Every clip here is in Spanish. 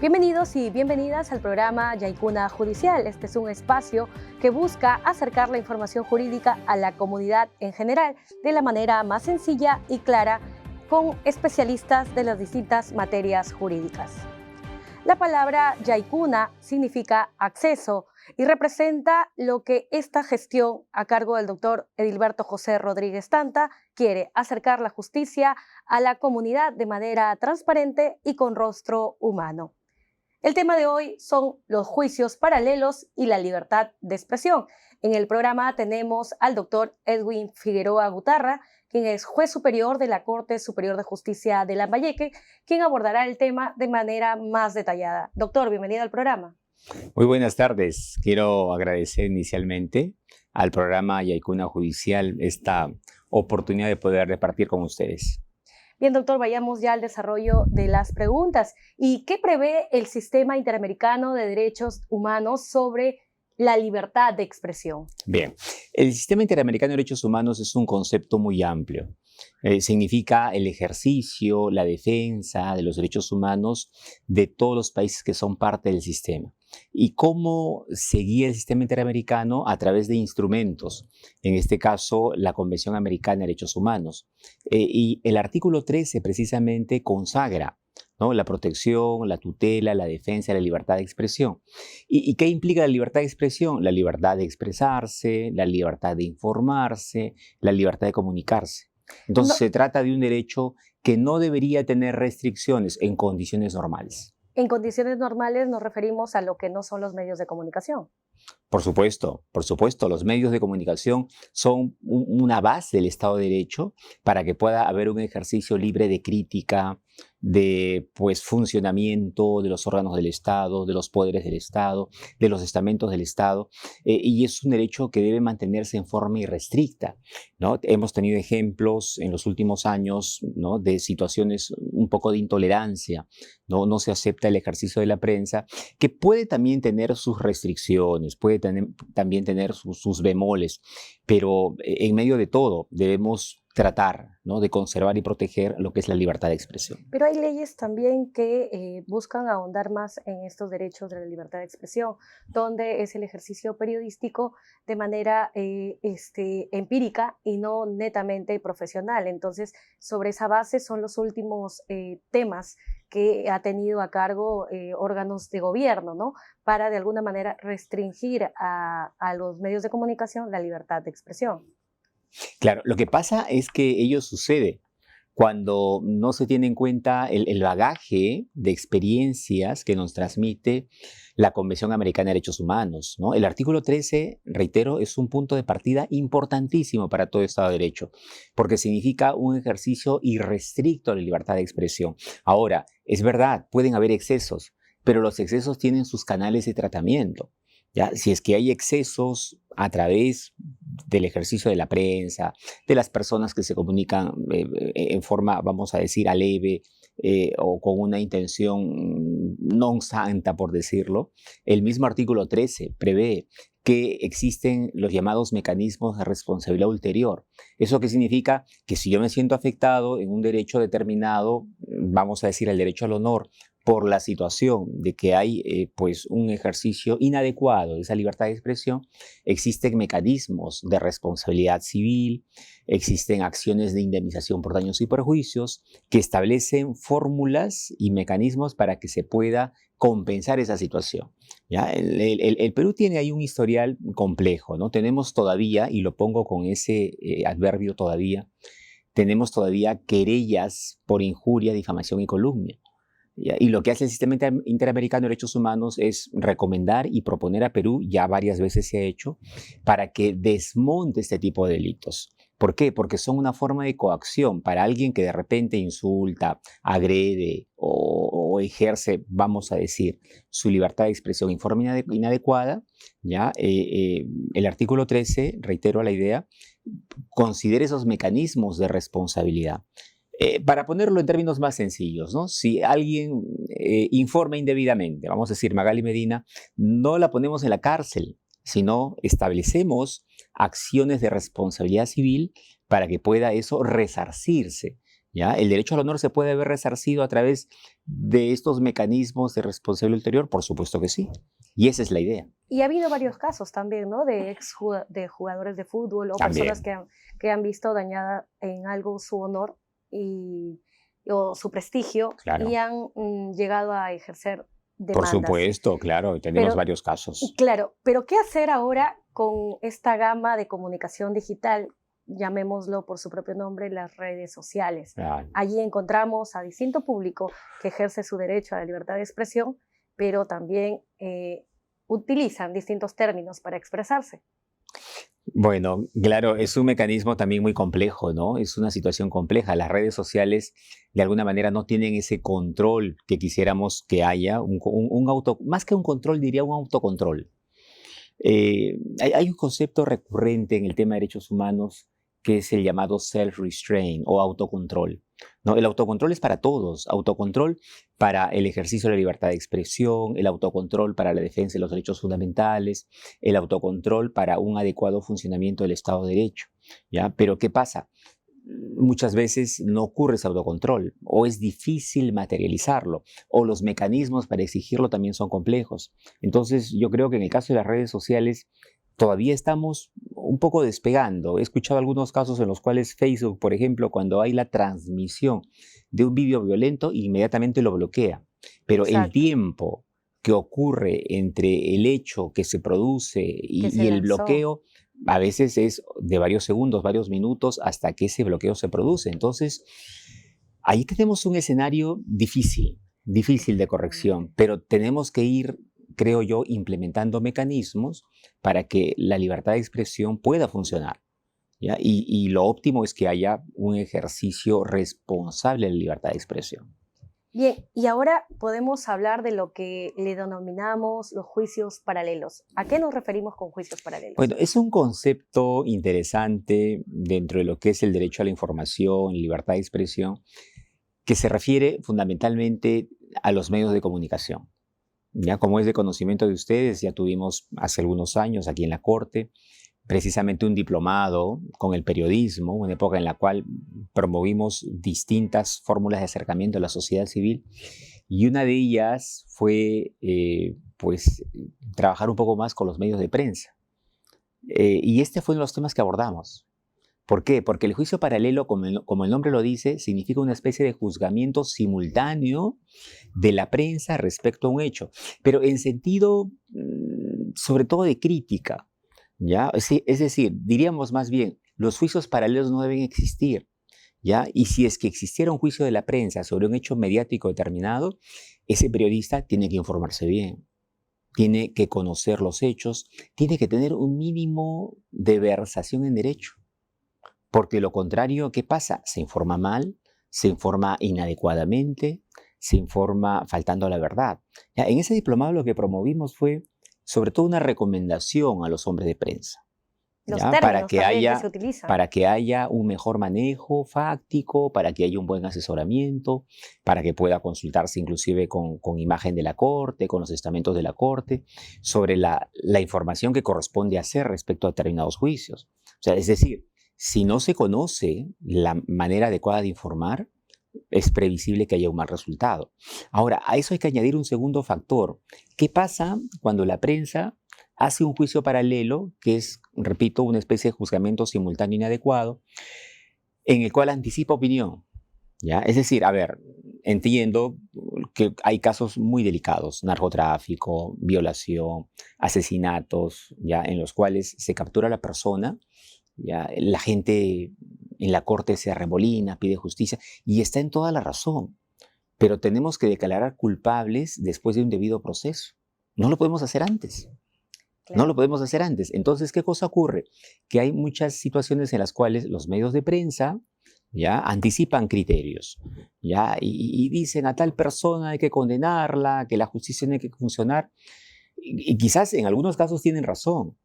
Bienvenidos y bienvenidas al programa Yaikuna Judicial. Este es un espacio que busca acercar la información jurídica a la comunidad en general de la manera más sencilla y clara, con especialistas de las distintas materias jurídicas. La palabra Yaikuna significa acceso y representa lo que esta gestión a cargo del doctor Edilberto José Rodríguez Tanta quiere: acercar la justicia a la comunidad de manera transparente y con rostro humano. El tema de hoy son los juicios paralelos y la libertad de expresión. En el programa tenemos al doctor Edwin Figueroa Gutarra, quien es juez superior de la Corte Superior de Justicia de Lambayeque, quien abordará el tema de manera más detallada. Doctor, bienvenido al programa. Muy buenas tardes. Quiero agradecer inicialmente al programa Yaikuna Judicial esta oportunidad de poder repartir con ustedes. Bien, doctor, vayamos ya al desarrollo de las preguntas. ¿Y qué prevé el Sistema Interamericano de Derechos Humanos sobre la libertad de expresión? Bien, el Sistema Interamericano de Derechos Humanos es un concepto muy amplio. Significa el ejercicio, la defensa de los derechos humanos de todos los países que son parte del sistema. ¿Y cómo se guía el sistema interamericano? A través de instrumentos, en este caso la Convención Americana de Derechos Humanos. Y el artículo 13 precisamente consagra, ¿no?, la protección, la tutela, la defensa de la libertad de expresión. ¿Y qué implica la libertad de expresión? La libertad de expresarse, la libertad de informarse, la libertad de comunicarse. Entonces se trata de un derecho que no debería tener restricciones en condiciones normales. En condiciones normales nos referimos a lo que no son los medios de comunicación. Por supuesto, los medios de comunicación son una base del Estado de Derecho para que pueda haber un ejercicio libre de crítica, de funcionamiento de los órganos del Estado, de los poderes del Estado, de los estamentos del Estado, y es un derecho que debe mantenerse en forma irrestricta, ¿no? Hemos tenido ejemplos en los últimos años, ¿no?, de situaciones un poco de intolerancia, ¿no? No se acepta el ejercicio de la prensa, que puede también tener sus restricciones, puede también tener sus bemoles, pero en medio de todo debemos tratar, ¿no?, de conservar y proteger lo que es la libertad de expresión. Pero hay leyes también que buscan ahondar más en estos derechos de la libertad de expresión, donde es el ejercicio periodístico de manera empírica y no netamente profesional. Entonces, sobre esa base son los últimos temas que ha tenido a cargo órganos de gobierno, ¿no?, para de alguna manera restringir a los medios de comunicación la libertad de expresión. Claro, lo que pasa es que ello sucede cuando no se tiene en cuenta el bagaje de experiencias que nos transmite la Convención Americana de Derechos Humanos, ¿no? El artículo 13, reitero, es un punto de partida importantísimo para todo Estado de Derecho, porque significa un ejercicio irrestricto de la libertad de expresión. Ahora, es verdad, pueden haber excesos, pero los excesos tienen sus canales de tratamiento. ¿Ya? Si es que hay excesos a través del ejercicio de la prensa, de las personas que se comunican en forma, vamos a decir, aleve o con una intención non santa, por decirlo, el mismo artículo 13 prevé que existen los llamados mecanismos de responsabilidad ulterior. ¿Eso qué significa? Que si yo me siento afectado en un derecho determinado, vamos a decir el derecho al honor, por la situación de que hay un ejercicio inadecuado de esa libertad de expresión, existen mecanismos de responsabilidad civil, existen acciones de indemnización por daños y perjuicios que establecen fórmulas y mecanismos para que se pueda compensar esa situación. ¿Ya? El Perú tiene ahí un historial complejo, ¿no? Tenemos todavía, y lo pongo con ese adverbio todavía, tenemos todavía querellas por injuria, difamación y calumnia. Y lo que hace el Sistema Interamericano de Derechos Humanos es recomendar y proponer a Perú, ya varias veces se ha hecho, para que desmonte este tipo de delitos. ¿Por qué? Porque son una forma de coacción para alguien que de repente insulta, agrede o ejerce, vamos a decir, su libertad de expresión en forma inadecuada. ¿Ya? El artículo 13, reitero la idea, considera esos mecanismos de responsabilidad. Para ponerlo en términos más sencillos, ¿no? Si alguien informa indebidamente, vamos a decir Magali Medina, no la ponemos en la cárcel, sino establecemos acciones de responsabilidad civil para que pueda eso resarcirse ¿Ya? ¿El derecho al honor se puede ver resarcido a través de estos mecanismos de responsabilidad ulterior? Por supuesto que sí. Y esa es la idea. Y ha habido varios casos también, ¿no? De jugadores de fútbol o personas También. que han visto dañada en algo su honor o su prestigio y Claro. han llegado a ejercer Por demandas. supuesto, claro. Tenemos Pero, varios casos. claro, pero ¿qué hacer ahora con esta gama de comunicación digital? Llamémoslo por su propio nombre, las redes sociales. Ah, Allí encontramos a distinto público que ejerce su derecho a la libertad de expresión, pero también utilizan distintos términos para expresarse. Bueno, claro, es un mecanismo también muy complejo, ¿no? Es una situación compleja. Las redes sociales, de alguna manera, no tienen ese control que quisiéramos que haya, más que un control, diría un autocontrol. Hay un concepto recurrente en el tema de derechos humanos que es el llamado self-restraint o autocontrol, ¿no? El autocontrol es para todos, autocontrol para el ejercicio de la libertad de expresión, el autocontrol para la defensa de los derechos fundamentales, el autocontrol para un adecuado funcionamiento del Estado de Derecho, ¿ya? Pero ¿qué pasa? Muchas veces no ocurre ese autocontrol o es difícil materializarlo o los mecanismos para exigirlo también son complejos. Entonces yo creo que en el caso de las redes sociales todavía estamos un poco despegando. He escuchado algunos casos en los cuales Facebook, por ejemplo, cuando hay la transmisión de un vídeo violento, inmediatamente lo bloquea. Pero el Exacto, tiempo que ocurre entre el hecho que se produce que se y el lanzó. bloqueo a veces es de varios segundos, varios minutos hasta que ese bloqueo se produce. Entonces, ahí tenemos un escenario difícil, difícil de corrección, pero tenemos que ir, creo yo, implementando mecanismos para que la libertad de expresión pueda funcionar, ¿ya? Y lo óptimo es que haya un ejercicio responsable de la libertad de expresión. Bien, y ahora podemos hablar de lo que le denominamos los juicios paralelos. ¿A qué nos referimos con juicios paralelos? Bueno, es un concepto interesante dentro de lo que es el derecho a la información, libertad de expresión, que se refiere fundamentalmente a los medios de comunicación. Ya como es de conocimiento de ustedes, ya tuvimos hace algunos años aquí en la Corte precisamente un diplomado con el periodismo, una época en la cual promovimos distintas fórmulas de acercamiento a la sociedad civil y una de ellas fue trabajar un poco más con los medios de prensa. Y este fue uno de los temas que abordamos. ¿Por qué? Porque el juicio paralelo, como el nombre lo dice, significa una especie de juzgamiento simultáneo de la prensa respecto a un hecho, pero en sentido sobre todo de crítica, ¿ya? Es decir, diríamos más bien, los juicios paralelos no deben existir, ¿ya? Y si es que existiera un juicio de la prensa sobre un hecho mediático determinado, ese periodista tiene que informarse bien, tiene que conocer los hechos, tiene que tener un mínimo de versación en derecho. Porque lo contrario, ¿qué pasa? Se informa mal, se informa inadecuadamente, se informa faltando a la verdad. Ya, en ese diplomado lo que promovimos fue sobre todo una recomendación a los hombres de prensa, Los ¿ya? términos también que se utilizan. Para que haya un mejor manejo fáctico, para que haya un buen asesoramiento, para que pueda consultarse inclusive con imagen de la Corte, con los estamentos de la Corte, sobre la información que corresponde hacer respecto a determinados juicios. O sea, es decir, si no se conoce la manera adecuada de informar, es previsible que haya un mal resultado. Ahora, a eso hay que añadir un segundo factor. ¿Qué pasa cuando la prensa hace un juicio paralelo, que es, repito, una especie de juzgamiento simultáneo inadecuado, en el cual anticipa opinión? ¿Ya? Es decir, a ver, entiendo que hay casos muy delicados, narcotráfico, violación, asesinatos, ¿ya? En los cuales se captura a la persona, ¿ya? La gente en la corte se arremolina, pide justicia y está en toda la razón, pero tenemos que declarar culpables después de un debido proceso. No lo podemos hacer antes. No lo Claro. podemos hacer antes. Entonces, ¿qué cosa ocurre? Que hay muchas situaciones en las cuales los medios de prensa ya anticipan criterios, ya y dicen a tal persona hay que condenarla, que la justicia tiene que funcionar. Y quizás en algunos casos tienen razón,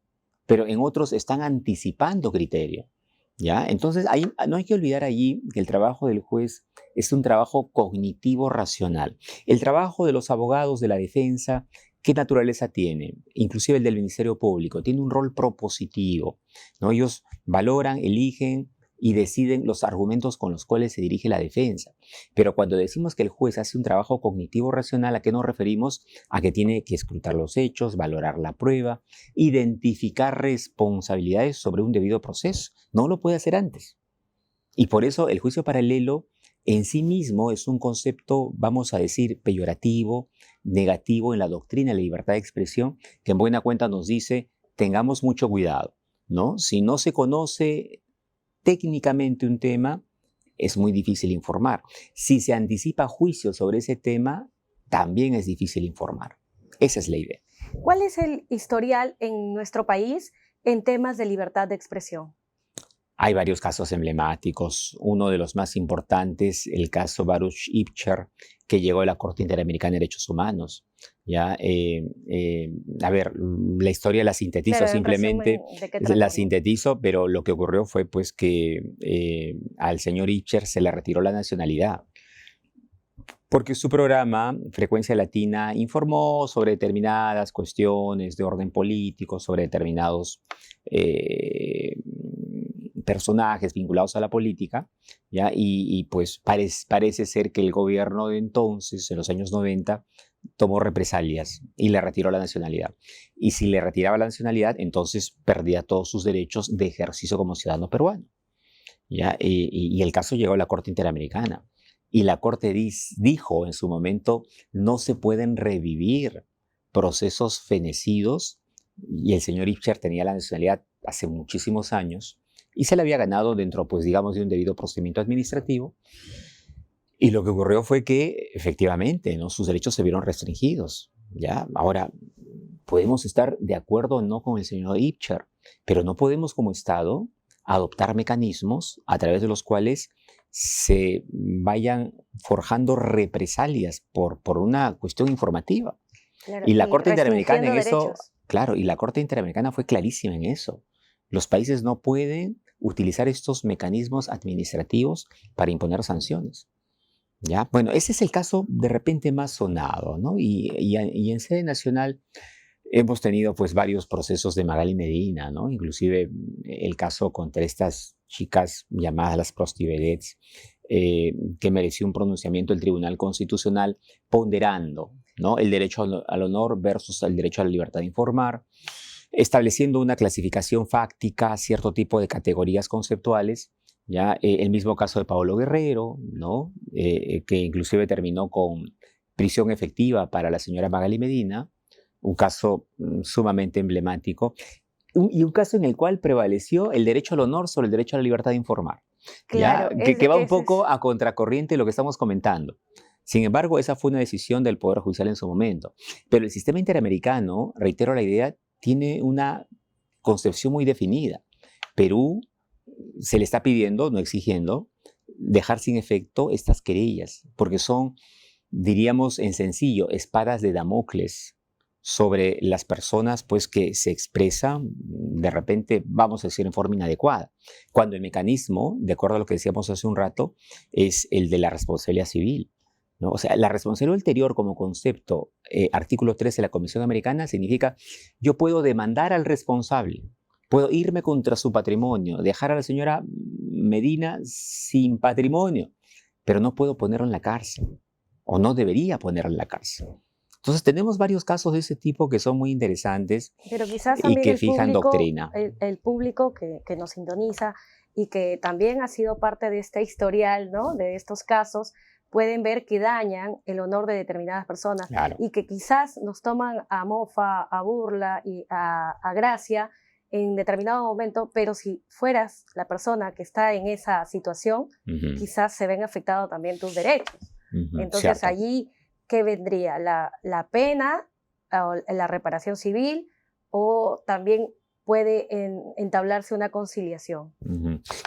pero en otros están anticipando criterio, ¿ya? Entonces, no hay que olvidar allí que el trabajo del juez es un trabajo cognitivo-racional. El trabajo de los abogados de la defensa, ¿qué naturaleza tiene? Inclusive el del Ministerio Público, tiene un rol propositivo, ¿no? Ellos valoran, eligen y deciden los argumentos con los cuales se dirige la defensa. Pero cuando decimos que el juez hace un trabajo cognitivo racional, ¿a qué nos referimos? A que tiene que escrutar los hechos, valorar la prueba, identificar responsabilidades sobre un debido proceso. No lo puede hacer antes. Y por eso el juicio paralelo en sí mismo es un concepto, vamos a decir, peyorativo, negativo en la doctrina de la libertad de expresión, que en buena cuenta nos dice, tengamos mucho cuidado, ¿no? Si no se conoce técnicamente un tema, es muy difícil informar. Si se anticipa juicio sobre ese tema, también es difícil informar. Esa es la idea. ¿Cuál es el historial en nuestro país en temas de libertad de expresión? Hay varios casos emblemáticos. Uno de los más importantes, el caso Baruch Ibcher, que llegó a la Corte Interamericana de Derechos Humanos. ¿Ya? A ver, la historia la sintetizo simplemente, la sintetizo, pero lo que ocurrió fue pues que al señor Ibcher se le retiró la nacionalidad. Porque su programa, Frecuencia Latina, informó sobre determinadas cuestiones de orden político, sobre determinados personajes vinculados a la política, ¿ya? Y pues parece ser que el gobierno de entonces, en los años 90, tomó represalias y le retiró la nacionalidad. Y si le retiraba la nacionalidad, entonces perdía todos sus derechos de ejercicio como ciudadano peruano, ¿ya? Y el caso llegó a la Corte Interamericana. Y la Corte dijo en su momento, no se pueden revivir procesos fenecidos, y el señor Ibcher tenía la nacionalidad hace muchísimos años, y se la había ganado dentro, pues digamos, de un debido procedimiento administrativo. Y lo que ocurrió fue que, efectivamente, ¿no? Sus derechos se vieron restringidos, ¿ya? Ahora, podemos estar de acuerdo o no con el señor Ibcher, pero no podemos como Estado adoptar mecanismos a través de los cuales se vayan forjando represalias por una cuestión informativa. Claro, y la Corte Interamericana en derechos. eso, claro, y la Corte Interamericana fue clarísima en eso. Los países no pueden utilizar estos mecanismos administrativos para imponer sanciones. ¿Ya? Bueno, ese es el caso de repente más sonado, ¿no? Y en sede nacional hemos tenido pues varios procesos de Magali Medina, ¿no? Inclusive el caso contra estas chicas llamadas las prostivedets, que mereció un pronunciamiento del Tribunal Constitucional ponderando, ¿no? El derecho al honor versus el derecho a la libertad de informar, estableciendo una clasificación fáctica, cierto tipo de categorías conceptuales. ¿Ya? El mismo caso de Paolo Guerrero, ¿no? Que inclusive terminó con prisión efectiva para la señora Magali Medina, un caso sumamente emblemático, y un caso en el cual prevaleció el derecho al honor sobre el derecho a la libertad de informar. Claro, ¿Ya? Que va un poco a contracorriente de lo que estamos comentando. Sin embargo, esa fue una decisión del Poder Judicial en su momento. Pero el sistema interamericano, reitero la idea, tiene una concepción muy definida. Perú se le está pidiendo, no exigiendo, dejar sin efecto estas querellas, porque son, diríamos en sencillo, espadas de Damocles sobre las personas pues, que se expresan, de repente, vamos a decir, en forma inadecuada, cuando el mecanismo, de acuerdo a lo que decíamos hace un rato, es el de la responsabilidad civil, ¿no? O sea, la responsabilidad ulterior como concepto, artículo 13 de la Convención Americana, significa yo puedo demandar al responsable, puedo irme contra su patrimonio, dejar a la señora Medina sin patrimonio, pero no puedo ponerla en la cárcel, o no debería ponerla en la cárcel. Entonces tenemos varios casos de ese tipo que son muy interesantes, pero quizás y también que fijan doctrina. El público que nos sintoniza y que también ha sido parte de este historial, ¿no? De estos casos, pueden ver que dañan el honor de determinadas personas, Claro. y que quizás nos toman a mofa, a burla y a gracia en determinado momento, pero si fueras la persona que está en esa situación, quizás se ven afectados también tus derechos. Entonces, Cierto. allí, ¿qué vendría? ¿La pena o la reparación civil, o también puede entablarse una conciliación?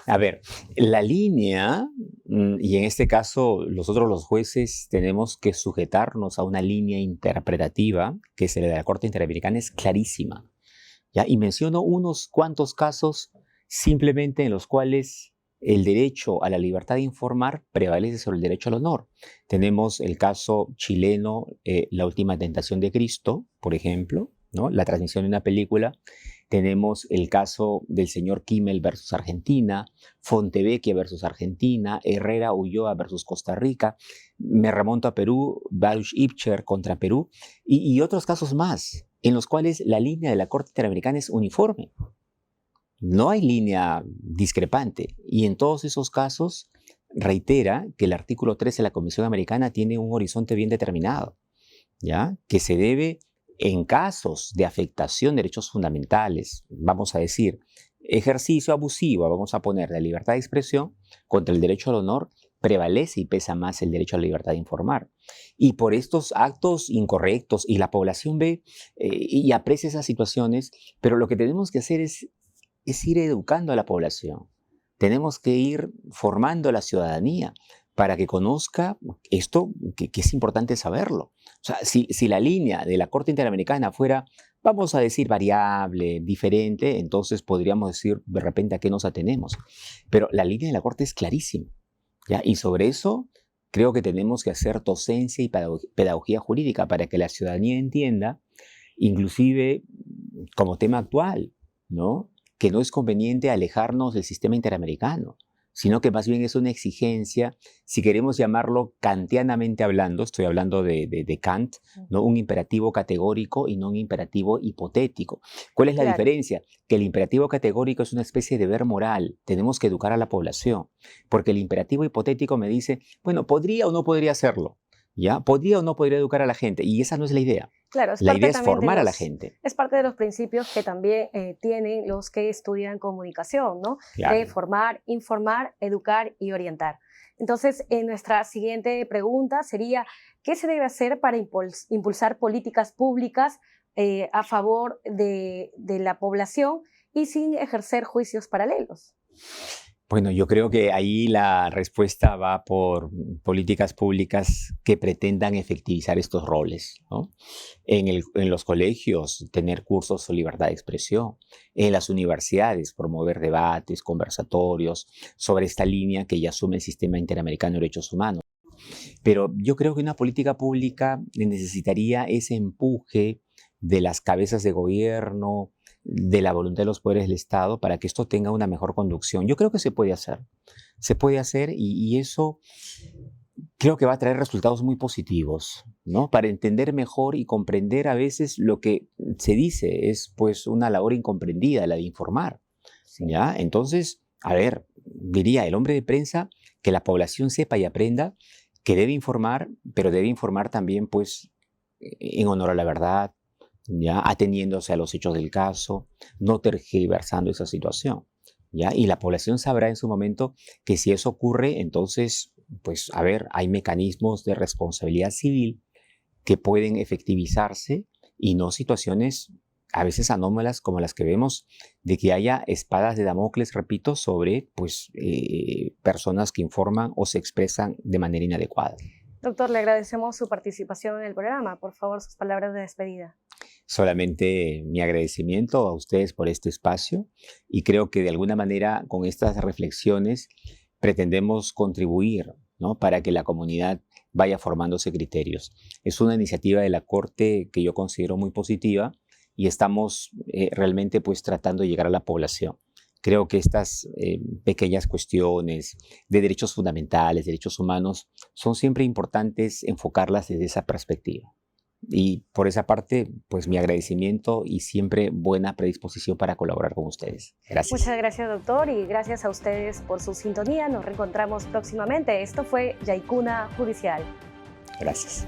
A ver, la línea, y en este caso nosotros los jueces tenemos que sujetarnos a una línea interpretativa, que es la de la Corte Interamericana, es clarísima. ¿Ya? Y menciono unos cuantos casos simplemente en los cuales el derecho a la libertad de informar prevalece sobre el derecho al honor. Tenemos el caso chileno, La última tentación de Cristo, por ejemplo, ¿no? La transmisión de una película tenemos el caso del señor Kimmel versus Argentina, Fontevecchia versus Argentina, Herrera Ulloa versus Costa Rica, me remonto a Perú, Baruch Ibcher contra Perú, y otros casos más, en los cuales la línea de la Corte Interamericana es uniforme. No hay línea discrepante, y en todos esos casos reitera que el artículo 13 de la Convención Americana tiene un horizonte bien determinado, ¿ya? Que se debe, en casos de afectación de derechos fundamentales, vamos a decir, ejercicio abusivo, vamos a poner, de la libertad de expresión contra el derecho al honor, prevalece y pesa más el derecho a la libertad de informar. Y por estos actos incorrectos, y la población ve y aprecia esas situaciones, pero lo que tenemos que hacer es ir educando a la población. Tenemos que ir formando a la ciudadanía para que conozca esto, que es importante saberlo. O sea, si la línea de la Corte Interamericana fuera, vamos a decir, variable, diferente, entonces podríamos decir de repente a qué nos atenemos. Pero la línea de la Corte es clarísima, ¿ya? Y sobre eso creo que tenemos que hacer docencia y pedagogía jurídica para que la ciudadanía entienda, inclusive como tema actual, ¿no? Que no es conveniente alejarnos del sistema interamericano, sino que más bien es una exigencia, si queremos llamarlo kantianamente hablando, estoy hablando de Kant, ¿no? Un imperativo categórico y no un imperativo hipotético. ¿Cuál es la diferencia? Que el imperativo categórico es una especie de deber moral, tenemos que educar a la población, porque el imperativo hipotético me dice, bueno, ¿podría o no podría hacerlo? ¿Ya? ¿Podría o no podría educar a la gente? Y esa no es la idea. Claro, la idea es formar a la gente. Es parte de los principios que también tienen los que estudian comunicación, ¿no? Claro. De formar, informar, educar y orientar. Entonces, nuestra siguiente pregunta sería, ¿qué se debe hacer para impulsar políticas públicas a favor de la población y sin ejercer juicios paralelos? Bueno, yo creo que ahí la respuesta va por políticas públicas que pretendan efectivizar estos roles, ¿no? En los colegios, tener cursos sobre libertad de expresión. En las universidades, promover debates, conversatorios sobre esta línea que ya asume el Sistema Interamericano de Derechos Humanos. Pero yo creo que una política pública necesitaría ese empuje de las cabezas de gobierno, de la voluntad de los poderes del Estado para que esto tenga una mejor conducción. Yo creo que se puede hacer y eso creo que va a traer resultados muy positivos, ¿no? Para entender mejor y comprender a veces lo que se dice es pues una labor incomprendida, la de informar, ¿ya? Entonces, a ver, diría el hombre de prensa que la población sepa y aprenda que debe informar, pero debe informar también pues en honor a la verdad, ¿ya? Ateniéndose a los hechos del caso, no tergiversando esa situación, ¿ya? Y la población sabrá en su momento que si eso ocurre, entonces, pues, a ver, hay mecanismos de responsabilidad civil que pueden efectivizarse y no situaciones a veces anómalas como las que vemos de que haya espadas de Damocles, repito, sobre, pues, personas que informan o se expresan de manera inadecuada. Doctor, le agradecemos su participación en el programa. Por favor, sus palabras de despedida. Solamente mi agradecimiento a ustedes por este espacio y creo que de alguna manera con estas reflexiones pretendemos contribuir, ¿no? Para que la comunidad vaya formándose criterios. Es una iniciativa de la Corte que yo considero muy positiva y estamos realmente pues tratando de llegar a la población. Creo que estas pequeñas cuestiones de derechos fundamentales, derechos humanos, son siempre importantes enfocarlas desde esa perspectiva. Y por esa parte, pues mi agradecimiento y siempre buena predisposición para colaborar con ustedes. Gracias. Muchas gracias, doctor, y gracias a ustedes por su sintonía. Nos reencontramos próximamente. Esto fue Yaikuna Judicial. Gracias.